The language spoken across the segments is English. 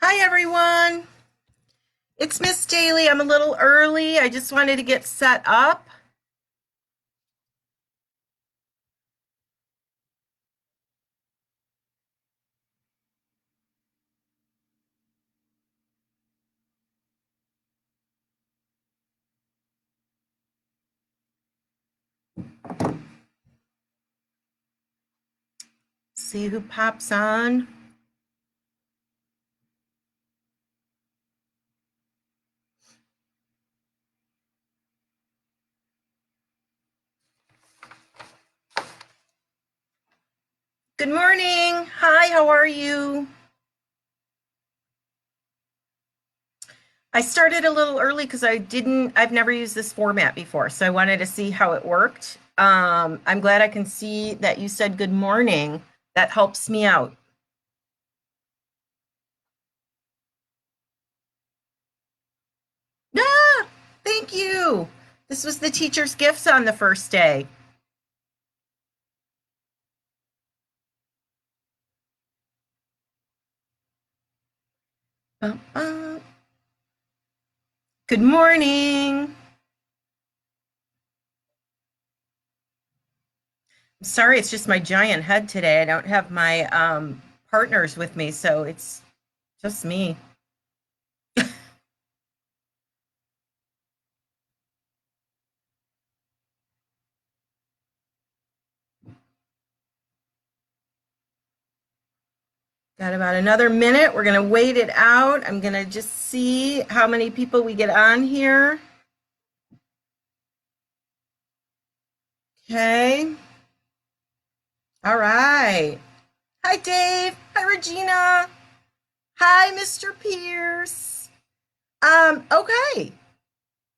Hi, everyone. It's Miss Daley. I'm a little early. I just wanted to get set up. See who pops on. Good morning. Hi, how are you? I started a little early because I've never used this format before, so I wanted to see how it worked. I'm glad I can see that you said good morning. That helps me out. Ah, thank you. This was the teacher's gifts on the first day. Bum, bum. Good morning. Sorry, it's just my giant head today. I don't have my partners with me, so it's just me. Got about another minute. We're going to wait it out. I'm going to just see how many people we get on here. Okay. All right. Hi, Dave. Hi, Regina. Hi, Mr. Pierce. Okay.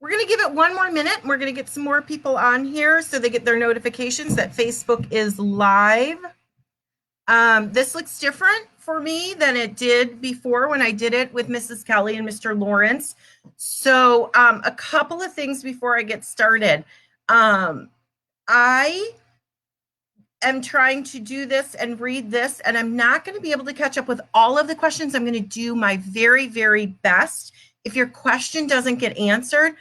We're going to give it one more minute. We're going to get some more people on here so they get their notifications that Facebook is live. This looks different for me than it did before when I did it with Mrs. Kelly and Mr. Lawrence. So a couple of things before I get started. I am trying to do this and read this, and I'm not going to be able to catch up with all of the questions. I'm going to do my very, very best. If your question doesn't get answered,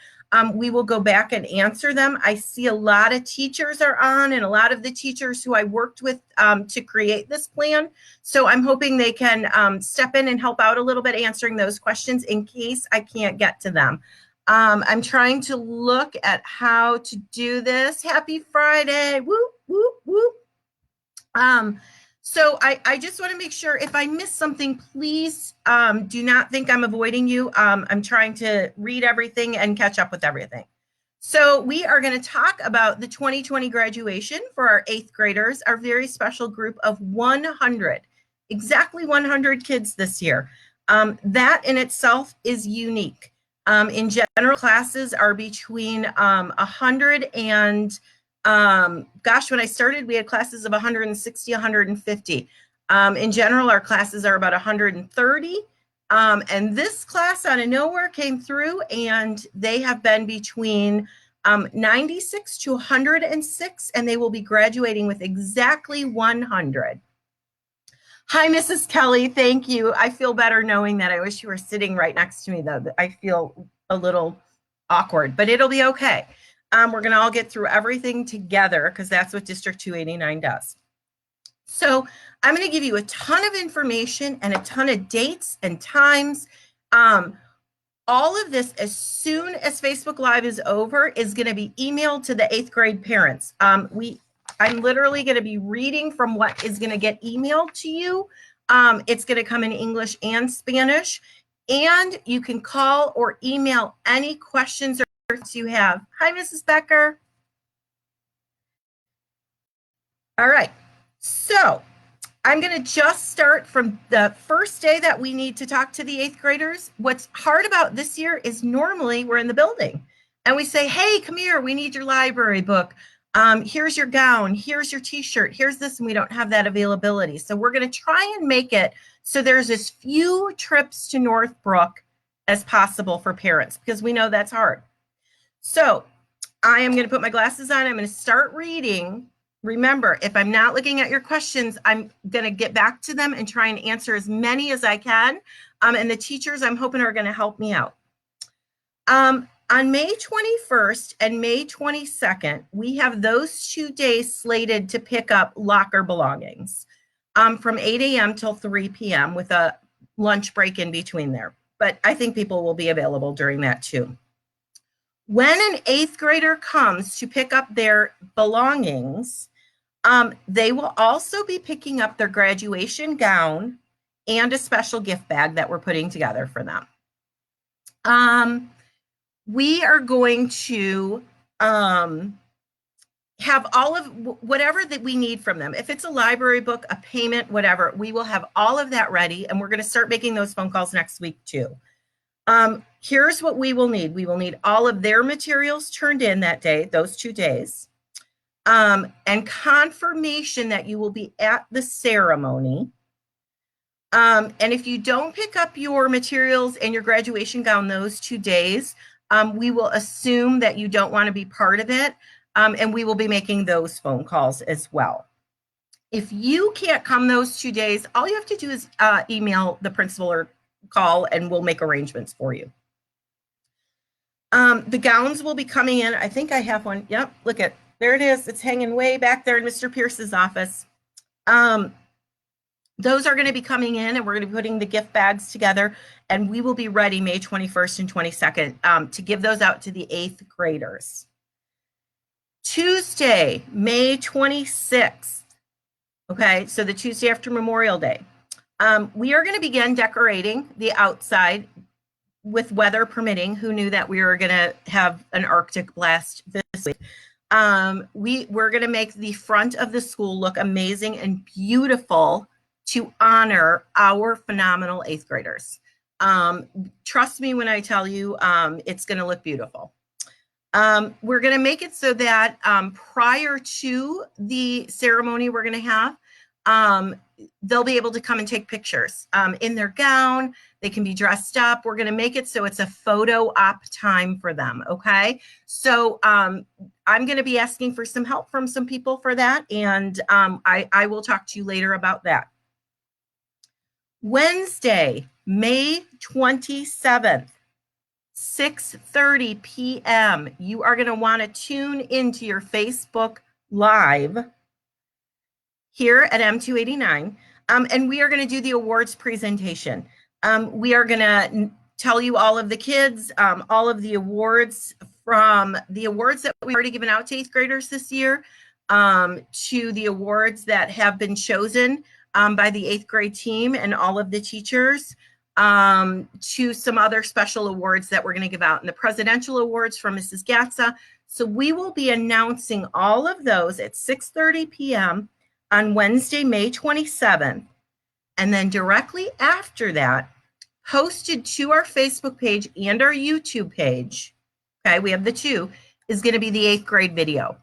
we will go back and answer them. I see a lot of teachers are on, and a lot of the teachers who I worked with to create this plan. So I'm hoping they can step in and help out a little bit answering those questions in case I can't get to them. I'm trying to look at how to do this. Happy Friday. Whoop, whoop, whoop. So I just want to make sure if I miss something, please do not think I'm avoiding you. I'm trying to read everything and catch up with everything. So we are going to talk about the 2020 graduation for our 8th graders, our very special group of 100, exactly 100 kids this year. That in itself is unique. In general, classes are between 100 and gosh, when I started, we had classes of 160, 150. In general, our classes are about 130. And this class out of nowhere came through, and they have been between 96 to 106, and they will be graduating with exactly 100. Hi, Mrs. Kelly. Thank you. I feel better knowing that. I wish you were sitting right next to me, though. I feel a little awkward, but it'll be okay. We're going to all get through everything together because that's what District 289 does. So I'm going to give you a ton of information and a ton of dates and times. All of this, as soon as Facebook Live is over, is going to be emailed to the 8th grade parents. I'm literally going to be reading from what is going to get emailed to you. It's going to come in English and Spanish, and you can call or email any questions or you have. Hi, Mrs. Becker. All right. So I'm going to just start from the first day that we need to talk to the 8th graders. What's hard about this year is normally we're in the building and we say, hey, come here, we need your library book. Here's your gown, here's your t-shirt, here's this, and we don't have that availability. So we're going to try and make it so there's as few trips to Northbrook as possible for parents because we know that's hard. So I am going to put my glasses on. I'm going to start reading remember, if I'm not looking at your questions, I'm going to get back to them and try and answer as many as I can. And the teachers, I'm hoping, are going to help me out. On May 21st and May 22nd, we have those 2 days slated to pick up locker belongings from 8 a.m. till 3 p.m. with a lunch break in between there. But I think people will be available during that too. When an 8th grader comes to pick up their belongings, they will also be picking up their graduation gown and a special gift bag that we're putting together for them. We are going to have all of whatever that we need from them. If it's a library book, a payment, whatever, we will have all of that ready, and we're going to start making those phone calls next week too. Here's what we will need. We will need all of their materials turned in that day, those 2 days, and confirmation that you will be at the ceremony. And if you don't pick up your materials and your graduation gown those 2 days, we will assume that you don't want to be part of it, and we will be making those phone calls as well. If you can't come those 2 days, all you have to do is email the principal or call, and we'll make arrangements for you. The gowns will be coming in. I think I have one. Yep, look at, there it is. It's hanging way back there in Mr. Pierce's office. Those are going to be coming in, and we're going to be putting the gift bags together, and we will be ready May 21st and 22nd to give those out to the 8th graders. Tuesday, May 26th. Okay, so the Tuesday after Memorial Day. We are going to begin decorating the outside with weather permitting. Who knew that we were going to have an Arctic blast this week? We're going to make the front of the school look amazing and beautiful to honor our phenomenal 8th graders. Trust me when I tell you, it's going to look beautiful. We're going to make it so that prior to the ceremony we're going to have, they'll be able to come and take pictures in their gown. They can be dressed up. We're going to make it so it's a photo op time for them. Okay. So I'm going to be asking for some help from some people for that. And I will talk to you later about that. Wednesday, May 27th, 6:30 p.m. You are going to want to tune into your Facebook Live here at M289, and we are going to do the awards presentation. We are going to tell you all of the kids, all of the awards, from the awards that we've already given out to 8th graders this year, to the awards that have been chosen by the 8th grade team and all of the teachers, to some other special awards that we're going to give out, and the presidential awards from Mrs. Gatza. So we will be announcing all of those at 6:30 p.m. on Wednesday, May 27th. And then directly after that, posted to our Facebook page and our YouTube page, okay, we have the two, is going to be the 8th grade video.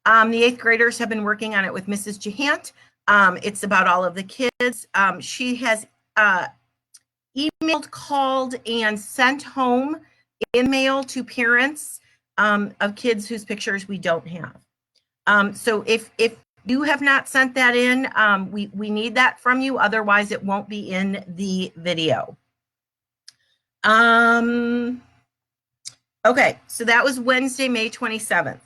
The 8th graders have been working on it with Mrs. Jahant. It's about all of the kids. She has emailed, called, and sent home in mail to parents of kids whose pictures we don't have. So if you have not sent that in, we need that from you. Otherwise, it won't be in the video. Okay, so that was Wednesday, May 27th.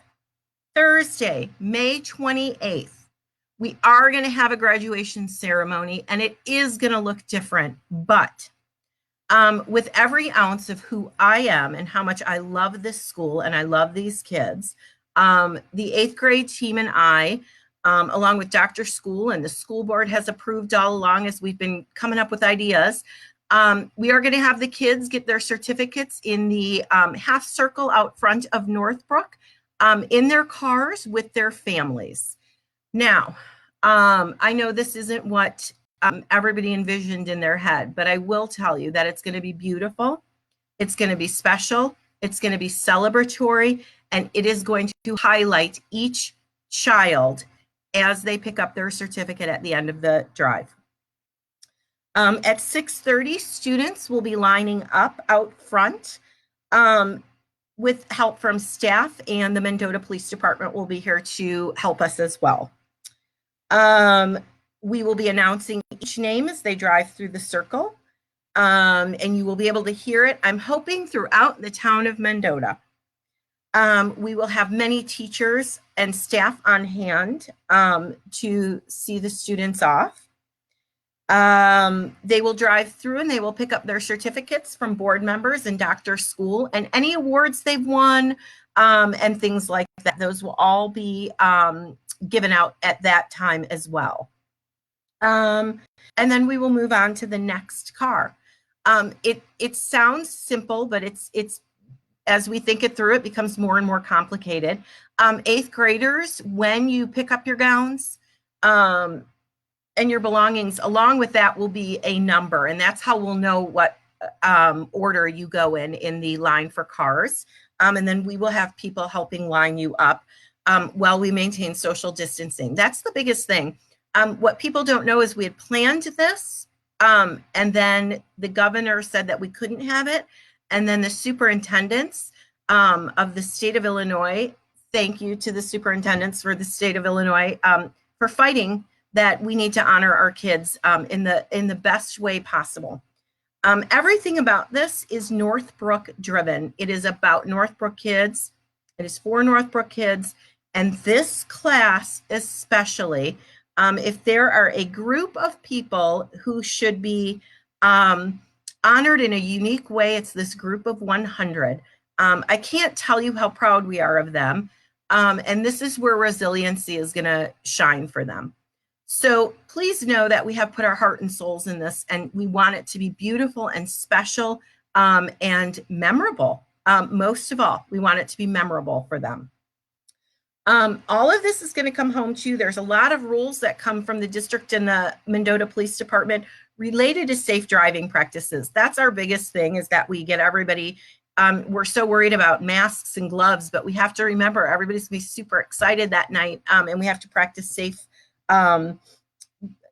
Thursday, May 28th. We are going to have a graduation ceremony, and it is going to look different, but with every ounce of who I am and how much I love this school and I love these kids, the 8th grade team and I, along with Dr. School and the school board has approved all along as we've been coming up with ideas, we are going to have the kids get their certificates in the half circle out front of Northbrook in their cars with their families. Now, I know this isn't what everybody envisioned in their head, but I will tell you that it's going to be beautiful. It's going to be special. It's going to be celebratory, and it is going to highlight each child as they pick up their certificate at the end of the drive. At 6:30, students will be lining up out front with help from staff, and the Mendota Police Department will be here to help us as well. We will be announcing each name as they drive through the circle, and you will be able to hear it, I'm hoping, throughout the town of Mendota. We will have many teachers and staff on hand to see the students off. They will drive through and they will pick up their certificates from board members and Dr. School, and any awards they've won and things like that. Those will all be given out at that time as well. And then we will move on to the next car. It sounds simple, but it's as we think it through, it becomes more and more complicated. 8th graders, when you pick up your gowns and your belongings, along with that will be a number, and that's how we'll know what order you go in the line for cars. And then we will have people helping line you up while we maintain social distancing. That's the biggest thing. What people don't know is we had planned this, and then the governor said that we couldn't have it. And then the superintendents of the state of Illinois, thank you to the superintendents for the state of Illinois for fighting that we need to honor our kids in the best way possible. Everything about this is Northbrook driven. It is about Northbrook kids. It is for Northbrook kids. And this class especially, if there are a group of people who should be honored in a unique way, it's this group of 100. I can't tell you how proud we are of them. And this is where resiliency is going to shine for them. So please know that we have put our heart and souls in this, and we want it to be beautiful and special and memorable. Most of all, we want it to be memorable for them. All of this is going to come home to you. There's a lot of rules that come from the district and the Mendota Police Department related to safe driving practices. That's our biggest thing, is that we get everybody, we're so worried about masks and gloves, but we have to remember everybody's gonna be super excited that night, and we have to practice safe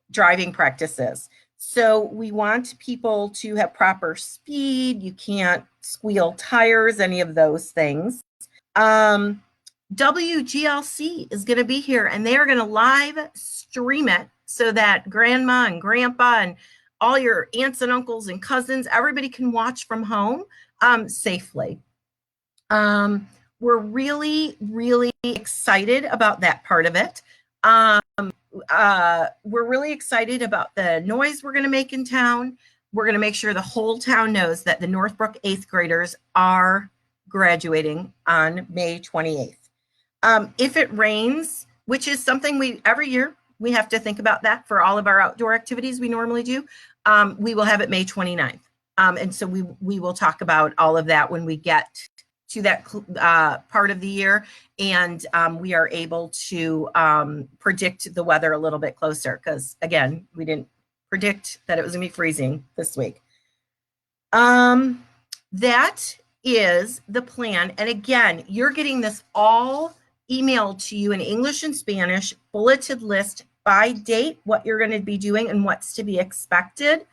driving practices. So we want people to have proper speed. You can't squeal tires, any of those things. WGLC is going to be here, and they are going to live stream it so that grandma and grandpa and all your aunts and uncles and cousins, everybody can watch from home safely. We're really, really excited about that part of it. We're really excited about the noise we're going to make in town. We're going to make sure the whole town knows that the Northbrook 8th graders are graduating on May 28th. If it rains, which is something every year, we have to think about that for all of our outdoor activities we normally do, we will have it May 29th. And so we will talk about all of that when we get to that part of the year, and we are able to predict the weather a little bit closer, because again, we didn't predict that it was gonna be freezing this week. That is the plan. And again, you're getting this all emailed to you in English and Spanish, bulleted list by date, what you're going to be doing and what's to be expected.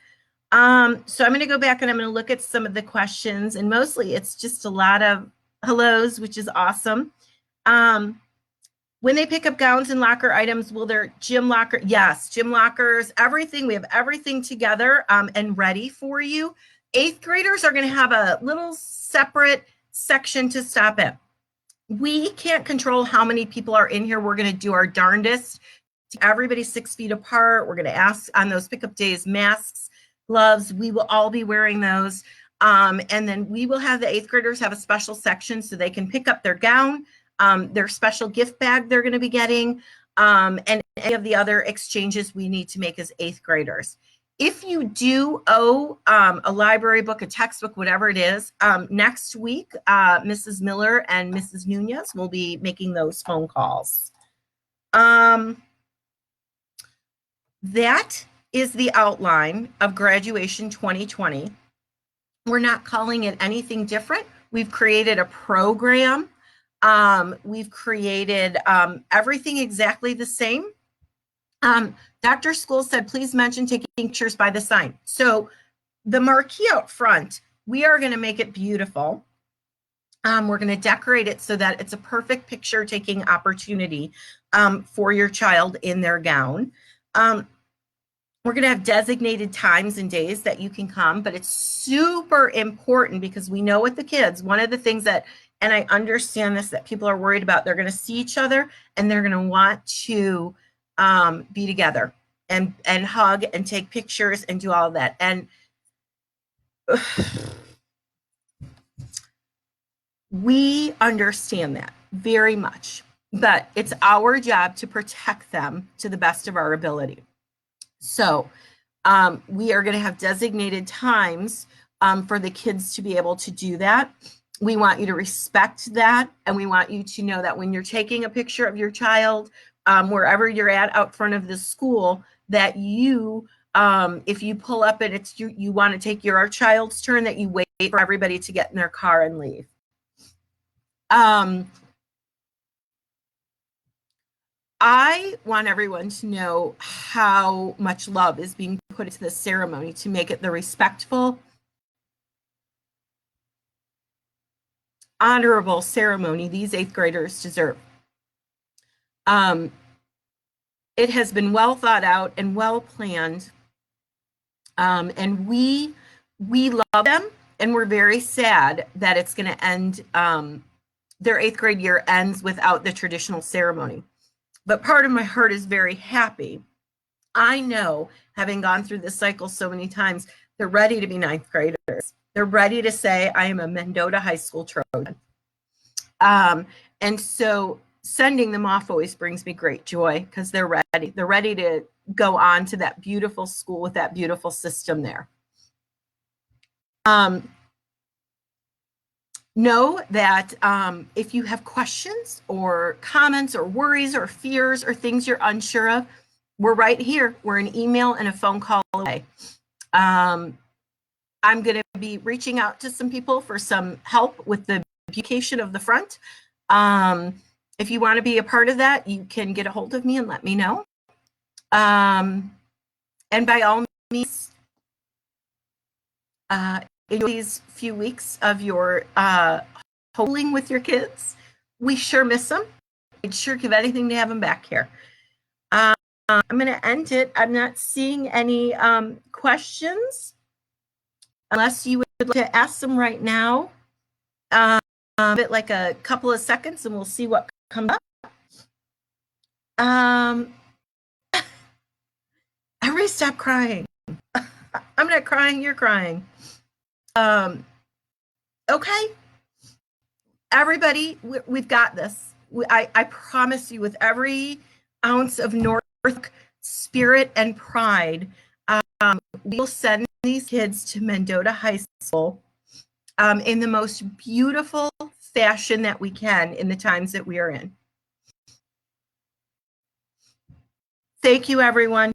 So I'm going to go back and I'm going to look at some of the questions, and mostly it's just a lot of hellos, which is awesome. When they pick up gowns and locker items, will their gym locker? Yes, gym lockers, everything. We have everything together and ready for you. 8th graders are going to have a little separate section to stop at. We can't control how many people are in here. We're going to do our darndest. Everybody's 6 feet apart. We're going to ask on those pickup days, masks, gloves. We will all be wearing those. And then we will have the 8th graders have a special section so they can pick up their gown, their special gift bag they're going to be getting, and any of the other exchanges we need to make as 8th graders. If you do owe a library book, a textbook, whatever it is, next week, Mrs. Miller and Mrs. Nunez will be making those phone calls. That is the outline of graduation 2020. We're not calling it anything different. We've created a program. We've created everything exactly the same. Dr. School said, please mention taking pictures by the sign. So the marquee out front, we are going to make it beautiful. We're going to decorate it so that it's a perfect picture taking opportunity for your child in their gown. We're going to have designated times and days that you can come, but it's super important because we know with the kids, one of the things that, and I understand this, that people are worried about, they're going to see each other and they're going to want to be together and hug and take pictures and do all of that. And we understand that very much, but it's our job to protect them to the best of our ability. So we are going to have designated times for the kids to be able to do that. We want you to respect that, and we want you to know that when you're taking a picture of your child, wherever you're at out front of the school, that you, if you pull up and it's you want to take your child's turn, that you wait for everybody to get in their car and leave. I want everyone to know how much love is being put into this ceremony to make it the respectful, honorable ceremony these 8th graders deserve. It has been well thought out and well planned, and we love them, and we're very sad that it's going to end. Their 8th grade year ends without the traditional ceremony. But part of my heart is very happy. I know, having gone through this cycle so many times, they're ready to be 9th graders. They're ready to say, I am a Mendota High School Trojan. And so sending them off always brings me great joy because they're ready. They're ready to go on to that beautiful school with that beautiful system there. Know that if you have questions or comments or worries or fears or things you're unsure of, we're right here. We're an email and a phone call away. I'm going to be reaching out to some people for some help with the beautification of the front. If you want to be a part of that, you can get a hold of me and let me know. And by all means, in these few weeks of your homeschooling with your kids, we sure miss them. I'd sure give anything to have them back here. I'm going to end it. I'm not seeing any questions, unless you would like to ask them right now. Bit like a couple of seconds, and we'll see what comes up. Everybody stop crying. I'm not crying, you're crying. Okay, everybody, we've got this. I promise you, with every ounce of North spirit and pride, we'll send these kids to Mendota High School in the most beautiful fashion that we can in the times that we are in. Thank you, everyone.